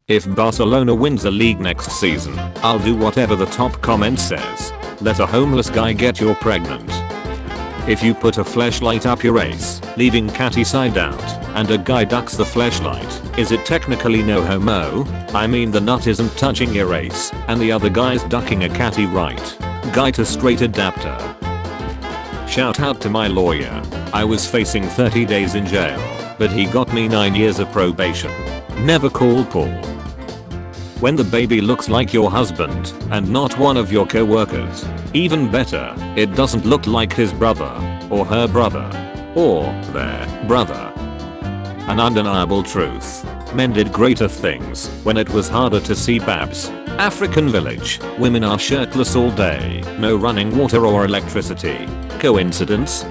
If Barcelona wins the league next season, I'll do whatever the top comment says. Let a homeless guy get you pregnant. If you put a fleshlight up your ace, leaving catty side out, and a guy ducks the fleshlight, is it technically no homo? I mean the nut isn't touching your ace, and the other guy's ducking a catty right. Guy to straight adapter. Shout out to my lawyer. I was facing 30 days in jail, but he got me 9 years of probation. Never call Paul. When the baby looks like your husband and not one of your co-workers. Even better, it doesn't look like his brother, or her brother, or their brother. An undeniable truth. Men did greater things when it was harder to see babs. African village, women are shirtless all day, no running water or electricity. Coincidence?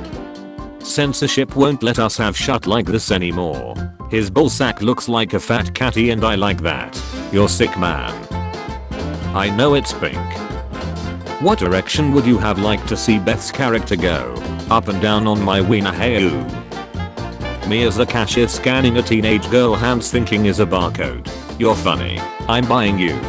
Censorship won't let us have shut like this anymore. His ballsack looks like a fat catty and I like that. You're sick, man. I know it's pink. What direction would you have liked to see Beth's character go? Up and down on my wiener, hey ooh. Me as the cashier scanning a teenage girl hands thinking is a barcode. You're funny. I'm buying you.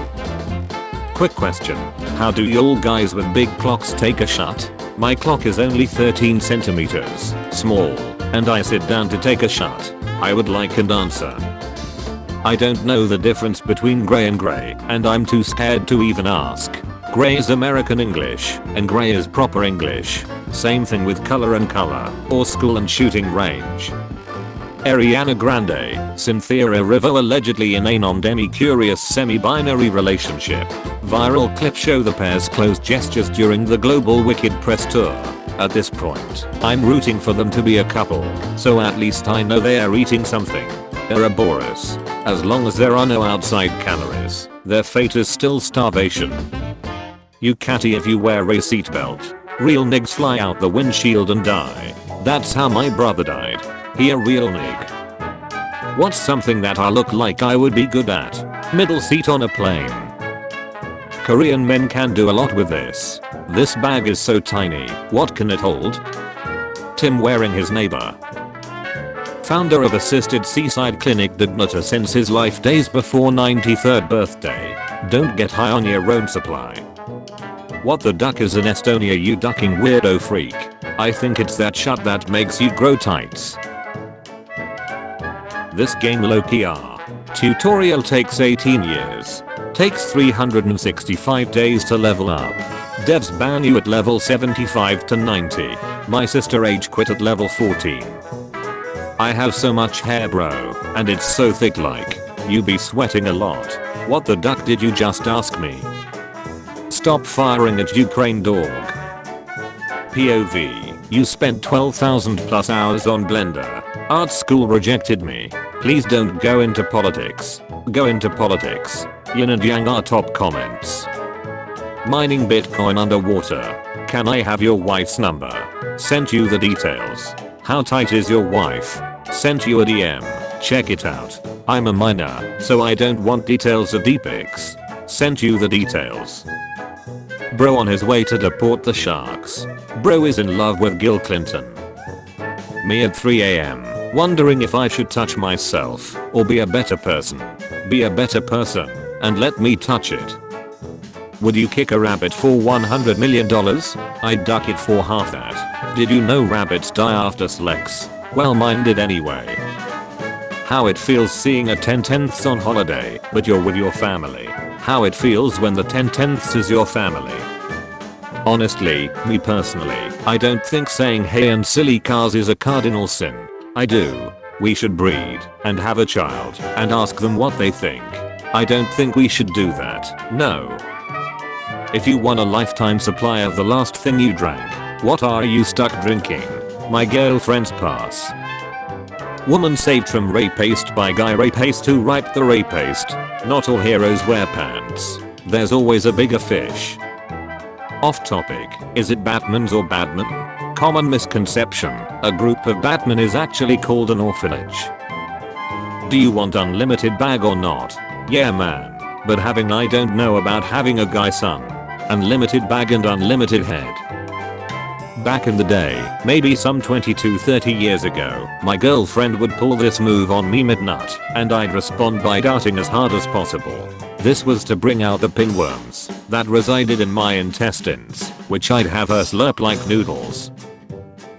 Quick question. How do y'all guys with big clocks take a shot? My clock is only 13 centimeters small, and I sit down to take a shot. I would like an answer. I don't know the difference between gray and I'm too scared to even ask. Gray is American English, and gray is proper English. Same thing with color and color, or school and shooting range. Ariana Grande, Cynthia Erivo allegedly in a non-demi-curious semi-binary relationship. Viral clips show the pair's close gestures during the global Wicked press tour. At this point, I'm rooting for them to be a couple, so at least I know they are eating something. Ouroboros. As long as there are no outside calories, their fate is still starvation. You catty if you wear a seatbelt. Real niggas fly out the windshield and die. That's how my brother died. He a real nig. What's something that I look like I would be good at? Middle seat on a plane. Korean men can do a lot with this. This bag is so tiny, what can it hold? Tim wearing his neighbor. Founder of assisted seaside clinic did not since his life days before 93rd birthday. Don't get high on your own supply. What the duck is in Estonia, you ducking weirdo freak? I think it's that shot that makes you grow tights. This game low-key tutorial takes 18 years. Takes 365 days to level up. Devs ban you at level 75 to 90. My sister age quit at level 14. I have so much hair bro, and it's so thick like, you be sweating a lot. What the duck did you just ask me? Stop firing at Ukraine dog. POV, you spent 12,000 plus hours on Blender. Art school rejected me. Please don't go into politics. Go into politics. Yin and yang are top comments. Mining Bitcoin underwater. Can I have your wife's number? Sent you the details. How tight is your wife? Sent you a DM. Check it out. I'm a miner, so I don't want details of pics. Sent you the details. Bro on his way to deport the sharks. Bro is in love with Bill Clinton. Me at 3 AM, wondering if I should touch myself, or be a better person. Be a better person, and let me touch it. Would you kick a rabbit for $100 million? I'd duck it for half that. Did you know rabbits die after sex? Well, mine did anyway. How it feels seeing a 10/10ths on holiday, but you're with your family. How it feels when the 10/10ths is your family. Honestly, me personally, I don't think saying hey and silly cars is a cardinal sin. I do. We should breed and have a child and ask them what they think. I don't think we should do that, no. If you want a lifetime supply of the last thing you drank, what are you stuck drinking? My girlfriend's pass. Woman saved from rapist by guy rapist who raped the rapist. Not all heroes wear pants. There's always a bigger fish. Off topic, is it Batmans or Badman? Common misconception, a group of Batman is actually called an orphanage. Do you want unlimited bag or not? Yeah man, but having I don't know about having a guy son. Unlimited bag and unlimited head. Back in the day, maybe some 20-30 years ago, my girlfriend would pull this move on me mid-nut, and I'd respond by darting as hard as possible. This was to bring out the pinworms that resided in my intestines, which I'd have her slurp like noodles.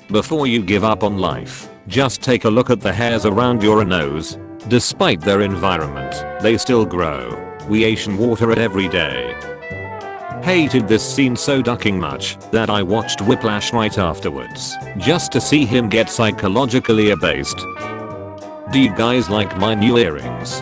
Before you give up on life, just take a look at the hairs around your nose. Despite their environment, they still grow. We Asian water it every day. Hated this scene so ducking much that I watched Whiplash right afterwards, just to see him get psychologically abased. Do you guys like my new earrings?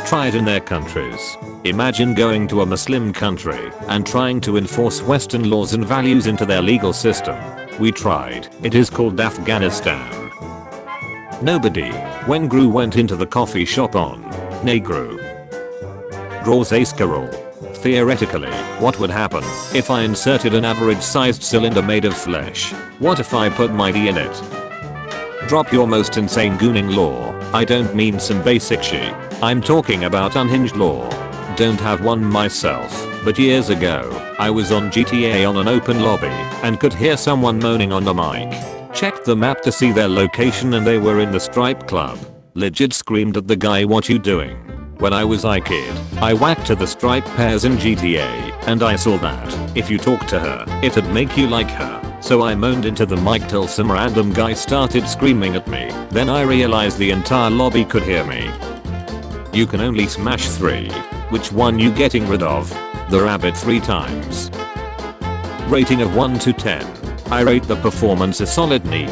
Try it in their countries. Imagine going to a Muslim country and trying to enforce Western laws and values into their legal system. We tried. It is called Afghanistan. Nobody. When Gru went into the coffee shop on Negru. Draws a squirrel. Theoretically, what would happen if I inserted an average sized cylinder made of flesh? What if I put my D in it? Drop your most insane gooning law. I don't mean some basic shit. I'm talking about unhinged law. Don't have one myself, but years ago, I was on GTA on an open lobby and could hear someone moaning on the mic. Checked the map to see their location and they were in the Stripe Club. Legit screamed at the guy, "What you doing?" When I was a kid, I whacked to the Stripe pairs in GTA, and I saw that if you talk to her, it'd make you like her. So I moaned into the mic till some random guy started screaming at me. Then I realized the entire lobby could hear me. You can only smash 3. Which one you getting rid of? The rabbit 3 times. Rating of 1 to 10. I rate the performance a solid 9.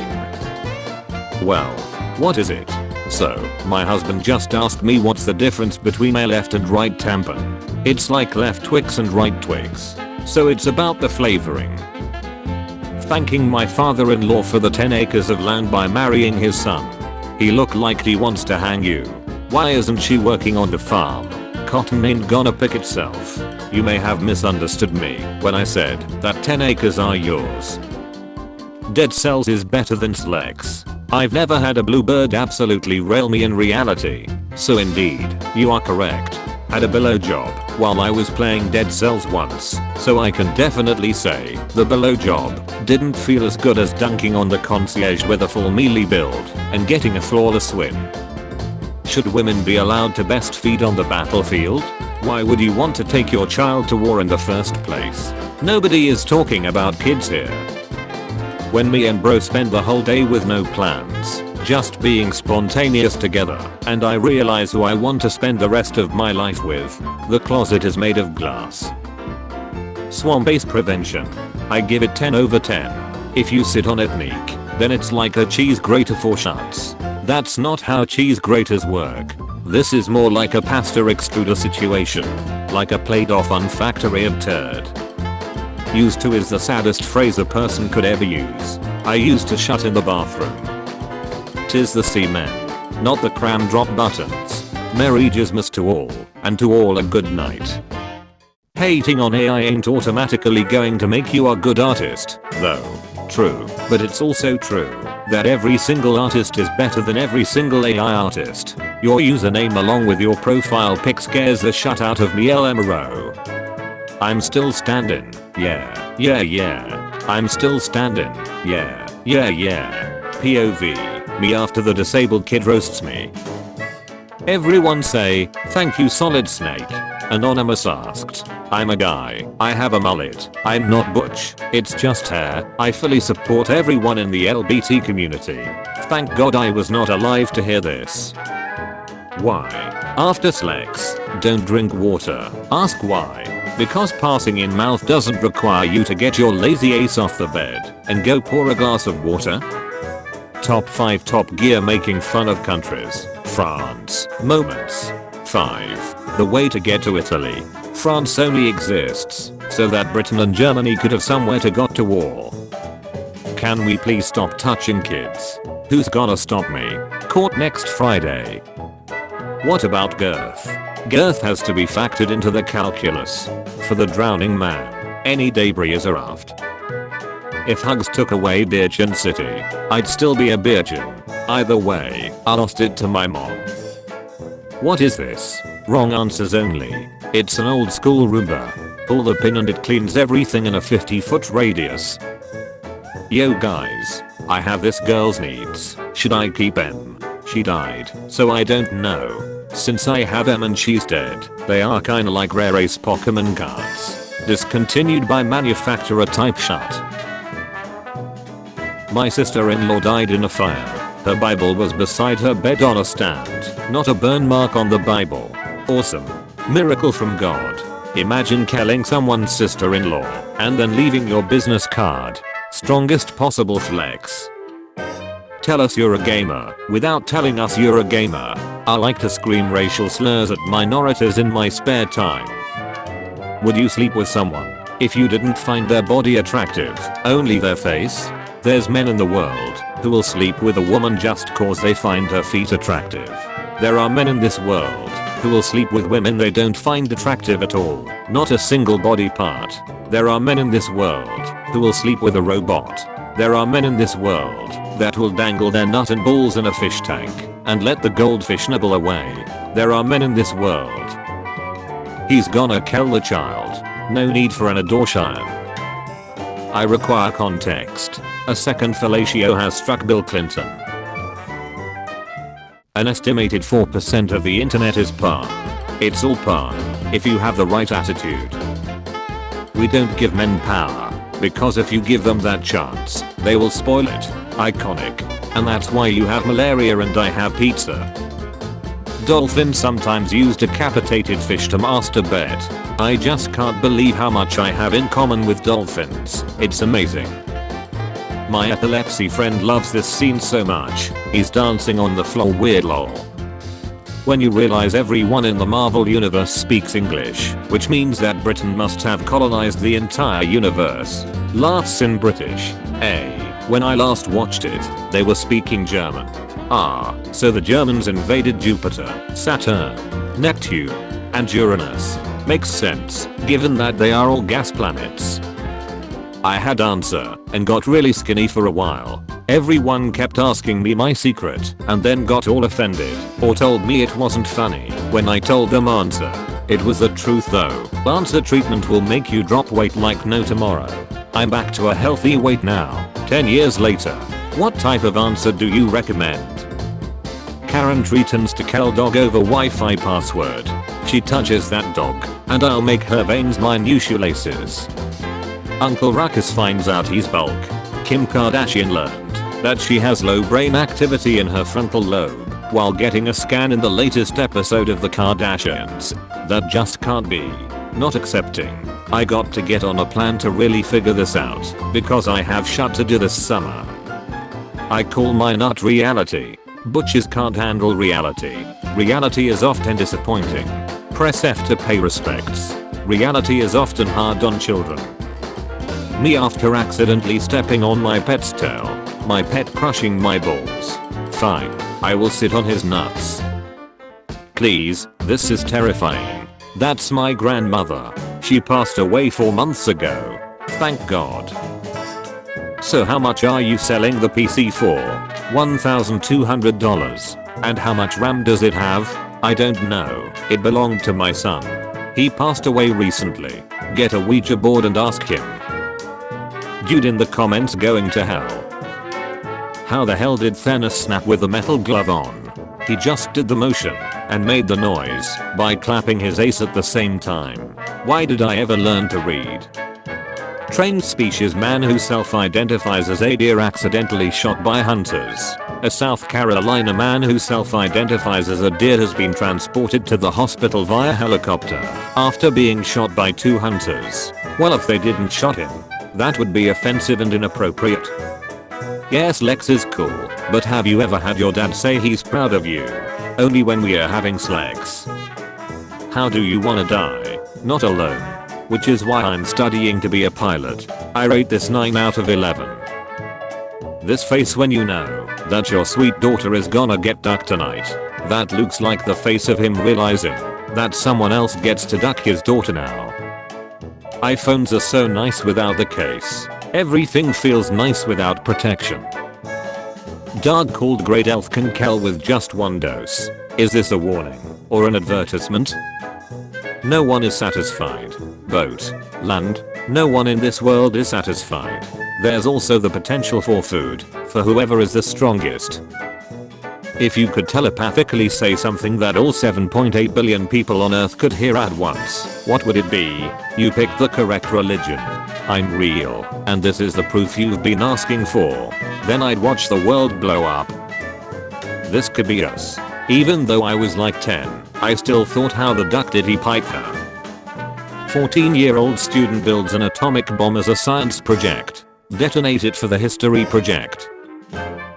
Well, what is it? So, my husband just asked me what's the difference between a left and right tampon. It's like left Twix and right Twix. So it's about the flavoring. Thanking my father-in-law for the 10 acres of land by marrying his son. He looked like he wants to hang you. Why isn't she working on the farm? Cotton ain't gonna pick itself. You may have misunderstood me when I said that 10 acres are yours. Dead cells is better than Slex. I've never had a bluebird absolutely rail me in reality. So indeed, you are correct. Had a below job while I was playing Dead Cells once, so I can definitely say the below job didn't feel as good as dunking on the concierge with a full melee build and getting a flawless win. Should women be allowed to best feed on the battlefield? Why would you want to take your child to war in the first place? Nobody is talking about kids here. When me and bro spend the whole day with no plans, just being spontaneous together, and I realize who I want to spend the rest of my life with, the closet is made of glass. Swamp-based prevention. I give it 10 over 10. If you sit on it meek, then it's like a cheese grater for shuts. That's not how cheese graters work. This is more like a pasta extruder situation. Like a played off factory of turd. Used to is the saddest phrase a person could ever use. I used to shut in the bathroom. Tis the semen, not the cram drop buttons. Merry Christmas to all, and to all a good night. Hating on AI ain't automatically going to make you a good artist, though. True, but it's also true that every single artist is better than every single AI artist. Your username along with your profile pic scares the shut out of me, LMRO. I'm still standing. Yeah. I'm still standing. Yeah. POV. Me after the disabled kid roasts me. Everyone say, "Thank you Solid Snake." Anonymous asked. I'm a guy. I have a mullet. I'm not butch. It's just hair. I fully support everyone in the LBT community. Thank God I was not alive to hear this. Why? After Slex, don't drink water. Ask why. Because passing in mouth doesn't require you to get your lazy ace off the bed and go pour a glass of water? Top 5 Top Gear making fun of countries. France. Moments. 5. The way to get to Italy. France only exists so that Britain and Germany could have somewhere to go to war. Can we please stop touching kids? Who's gonna stop me? Court next Friday. What about girth? Girth has to be factored into the calculus. For the drowning man, any debris is a raft. If hugs took away Virgin City, I'd still be a virgin. Either way, I lost it to my mom. What is this? Wrong answers only. It's an old school Roomba. Pull the pin and it cleans everything in a 50-foot radius. Yo guys, I have this girl's needs. Should I keep M? She died, so I don't know. Since I have M and she's dead, they are kinda like rare ace Pokemon cards. Discontinued by manufacturer type shut. My sister-in-law died in a fire. Her Bible was beside her bed on a stand, not a burn mark on the Bible. Awesome. Miracle from God. Imagine killing someone's sister-in-law and then leaving your business card. Strongest possible flex. Tell us you're a gamer without telling us you're a gamer. I like to scream racial slurs at minorities in my spare time. Would you sleep with someone if you didn't find their body attractive, only their face? There's men in the world who will sleep with a woman just cause they find her feet attractive. There are men in this world who will sleep with women they don't find attractive at all, not a single body part. There are men in this world who will sleep with a robot. There are men in this world that will dangle their nut and balls in a fish tank and let the goldfish nibble away. There are men in this world. He's gonna kill the child. No need for an abortion. I require context. A second fellatio has struck Bill Clinton. An estimated 4% of the internet is porn. It's all porn, if you have the right attitude. We don't give men power, because if you give them that chance, they will spoil it. Iconic. And that's why you have malaria and I have pizza. Dolphins sometimes use decapitated fish to masturbate. I just can't believe how much I have in common with dolphins. It's amazing. My epilepsy friend loves this scene so much, he's dancing on the floor weird lol. When you realize everyone in the Marvel universe speaks English, which means that Britain must have colonized the entire universe. Laughs in British. When I last watched it, they were speaking German. So the Germans invaded Jupiter, Saturn, Neptune, and Uranus. Makes sense, given that they are all gas planets. I had answer and got really skinny for a while. Everyone kept asking me my secret and then got all offended or told me it wasn't funny when I told them answer. It was the truth though. Answer treatment will make you drop weight like no tomorrow. I'm back to a healthy weight now, 10 years later. What type of answer do you recommend? Karen threatens to kill dog over Wi-Fi password. She touches that dog and I'll make her veins minutiae laces. Uncle Ruckus finds out he's bulk. Kim Kardashian learned that she has low brain activity in her frontal lobe while getting a scan in the latest episode of The Kardashians. That just can't be. Not accepting. I got to get on a plan to really figure this out because I have shit to do this summer. I call my nut reality. Butches can't handle reality. Reality is often disappointing. Press F to pay respects. Reality is often hard on children. Me after accidentally stepping on my pet's tail. My pet crushing my balls. Fine, I will sit on his nuts. Please, this is terrifying. That's my grandmother. She passed away 4 months ago. Thank God. So how much are you selling the PC for? $1,200. And how much RAM does it have? I don't know. It belonged to my son. He passed away recently. Get a Ouija board and ask him. Dude in the comments going to hell. How the hell did Thanos snap with a metal glove on? He just did the motion and made the noise by clapping his ace at the same time. Why did I ever learn to read? Trained species man who self-identifies as a deer accidentally shot by hunters. A South Carolina man who self-identifies as a deer has been transported to the hospital via helicopter after being shot by 2 hunters. Well, if they didn't shot him, that would be offensive and inappropriate. Yes, Lex is cool, but have you ever had your dad say he's proud of you? Only when we are having sex. How do you wanna die? Not alone. Which is why I'm studying to be a pilot. I rate this 9 out of 11. This face when you know that your sweet daughter is gonna get ducked tonight. That looks like the face of him realizing that someone else gets to duck his daughter now. iPhones are so nice without the case. Everything feels nice without protection. Dog called Great Elf can kill with just 1 dose. Is this a warning or an advertisement? No one is satisfied. boat, land. No one in this world is satisfied. There's also the potential for food, for whoever is the strongest. If you could telepathically say something that all 7.8 billion people on earth could hear at once, what would it be? You picked the correct religion. I'm real, and this is the proof you've been asking for. Then I'd watch the world blow up. This could be us. Even though I was like 10, I still thought, how the duck did he pipe her? 14-year-old student builds an atomic bomb as a science project. Detonate it for the history project.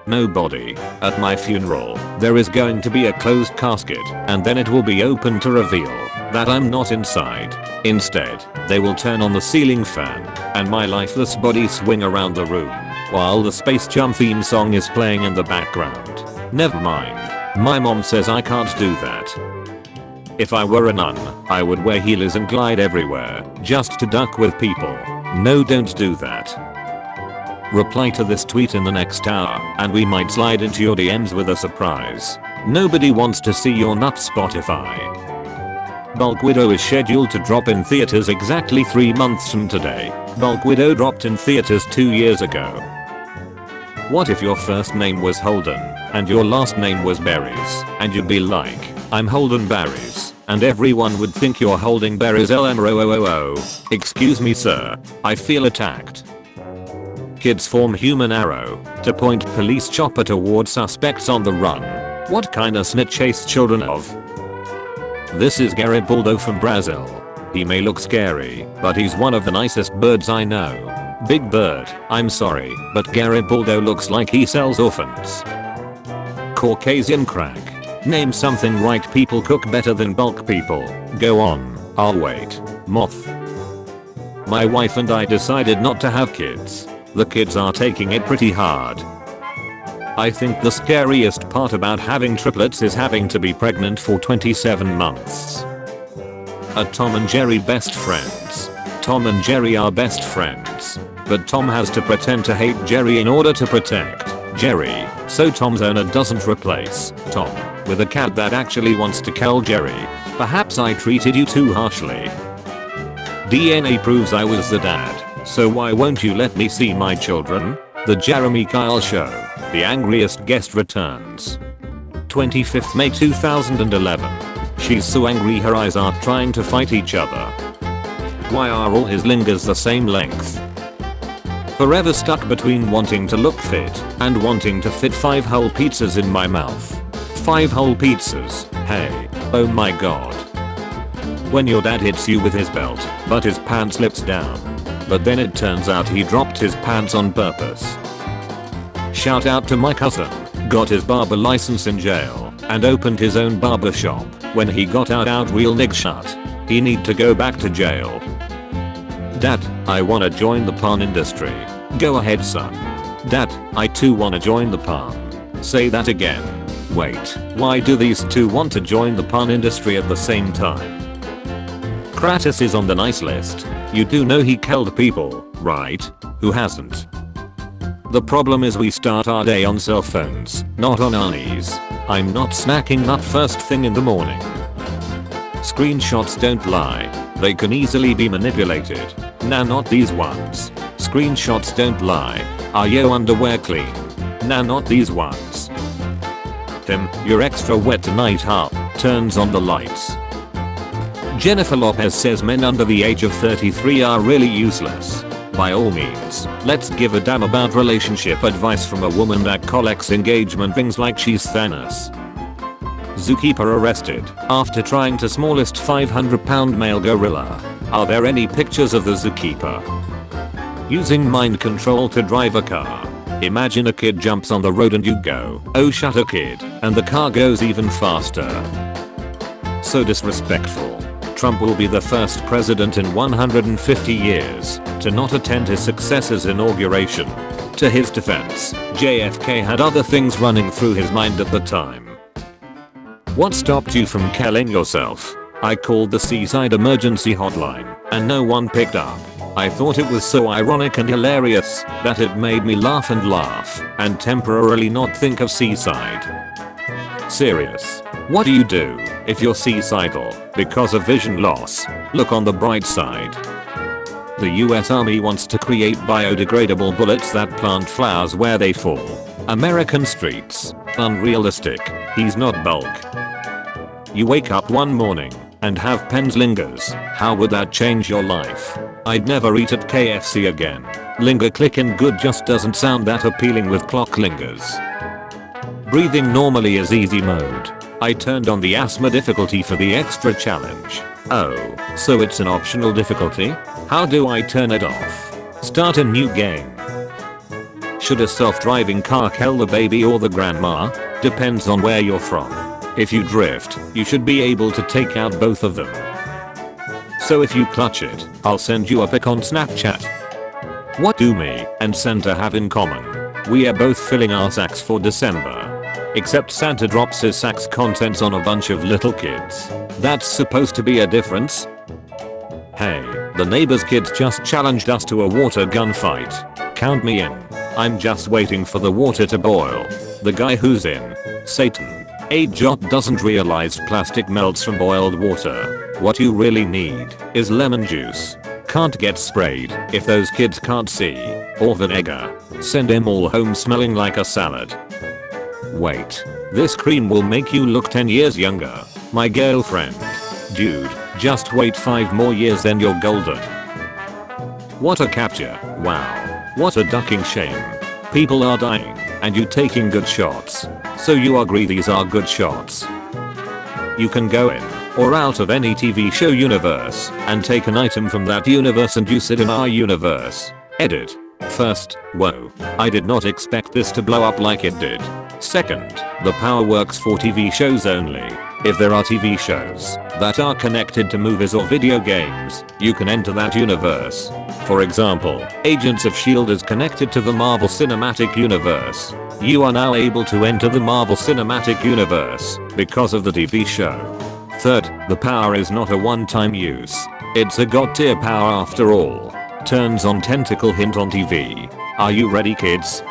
Nobody. At my funeral, there is going to be a closed casket, and then it will be open to reveal that I'm not inside. Instead, they will turn on the ceiling fan, and my lifeless body swing around the room, while the Space Jam theme song is playing in the background. Never mind. My mom says I can't do that. If I were a nun, I would wear heelers and glide everywhere, just to duck with people. No, don't do that. Reply to this tweet in the next hour, and we might slide into your DMs with a surprise. Nobody wants to see your nut, Spotify. Bulk Widow is scheduled to drop in theaters exactly 3 months from today. Bulk Widow dropped in theaters 2 years ago. What if your first name was Holden, and your last name was Berries, and you'd be like, I'm Holden Berries, and everyone would think you're holding berries LMROOOO. Excuse me sir, I feel attacked. Kids form human arrow to point police chopper toward suspects on the run. What kind of snitch chase children of? This is Relatable from Brazil. He may look scary, but he's one of the nicest birds I know. Big bird, I'm sorry, but Relatable looks like he sells orphans. Caucasian crack. Name something white people cook better than bulk people. Go on, I'll wait. Moth. My wife and I decided not to have kids. The kids are taking it pretty hard. I think the scariest part about having triplets is having to be pregnant for 27 months. Are Tom and Jerry best friends? Tom and Jerry are best friends, but Tom has to pretend to hate Jerry in order to protect Jerry, so Tom's owner doesn't replace Tom with a cat that actually wants to kill Jerry. Perhaps I treated you too harshly. DNA proves I was the dad. So why won't you let me see my children? The Jeremy Kyle Show. The angriest guest returns. 25th May 2011. She's so angry her eyes are trying to fight each other. Why are all his lingers the same length? Forever stuck between wanting to look fit and wanting to fit 5 whole pizzas in my mouth. 5 whole pizzas, hey, oh my god. When your dad hits you with his belt, but his pants slips down. But then it turns out he dropped his pants on purpose. Shout out to my cousin, got his barber license in jail, and opened his own barber shop. When he got out real nig shut. He need to go back to jail. Dad, I wanna join the porn industry. Go ahead son. Dad, I too wanna join the porn. Say that again. Wait, why do these two want to join the porn industry at the same time? Kratos is on the nice list. You do know he killed people, right? Who hasn't? The problem is we start our day on cell phones, not on our knees. I'm not snacking nut first thing in the morning. Screenshots don't lie. They can easily be manipulated. Nah, not these ones. Screenshots don't lie. Are your underwear clean? Nah, not these ones. Tim, you're extra wet tonight, huh? Turns on the lights. Jennifer Lopez says men under the age of 33 are really useless. By all means, let's give a damn about relationship advice from a woman that collects engagement rings like she's Thanos. Zookeeper arrested after trying to smallest 500-pound male gorilla. Are there any pictures of the zookeeper? Using mind control to drive a car. Imagine a kid jumps on the road and you go, oh shut a kid, and the car goes even faster. So disrespectful. Trump will be the first president in 150 years to not attend his successor's inauguration. To his defense, JFK had other things running through his mind at the time. What stopped you from killing yourself? I called the Seaside Emergency Hotline, and no one picked up. I thought it was so ironic and hilarious that it made me laugh and temporarily not think of Seaside. Serious. What do you do if you're suicidal because of vision loss? Look on the bright side. The US Army wants to create biodegradable bullets that plant flowers where they fall. American streets. Unrealistic. He's not bulk. You wake up one morning and have pens lingers. How would that change your life? I'd never eat at KFC again. Linger clicking good just doesn't sound that appealing with clock lingers. Breathing normally is easy mode. I turned on the asthma difficulty for the extra challenge. Oh, so it's an optional difficulty? How do I turn it off? Start a new game. Should a self-driving car kill the baby or the grandma? Depends on where you're from. If you drift, you should be able to take out both of them. So if you clutch it, I'll send you a pic on Snapchat. What do me and Santa have in common? We are both filling our sacks for December. Except Santa drops his sack's contents on a bunch of little kids. That's supposed to be a difference? Hey, the neighbor's kids just challenged us to a water gun fight. Count me in. I'm just waiting for the water to boil. The guy who's in. Satan. Jot doesn't realize plastic melts from boiled water. What you really need is lemon juice. Can't get sprayed if those kids can't see. Or vinegar. Send them all home smelling like a salad. Wait. This cream will make you look 10 years younger. My girlfriend. Dude, just wait 5 more years then you're golden. What a capture. Wow. What a ducking shame. People are dying and you taking good shots. So you agree these are good shots. You can go in or out of any TV show universe and take an item from that universe and use it in our universe. Edit. First, whoa. I did not expect this to blow up like it did. Second, the power works for TV shows only. If there are TV shows that are connected to movies or video games, you can enter that universe. For example, Agents of S.H.I.E.L.D. is connected to the Marvel Cinematic Universe. You are now able to enter the Marvel Cinematic Universe because of the TV show. Third, the power is not a one-time use. It's a god tier power after all. Turns on tentacle hint on TV. Are you ready, kids?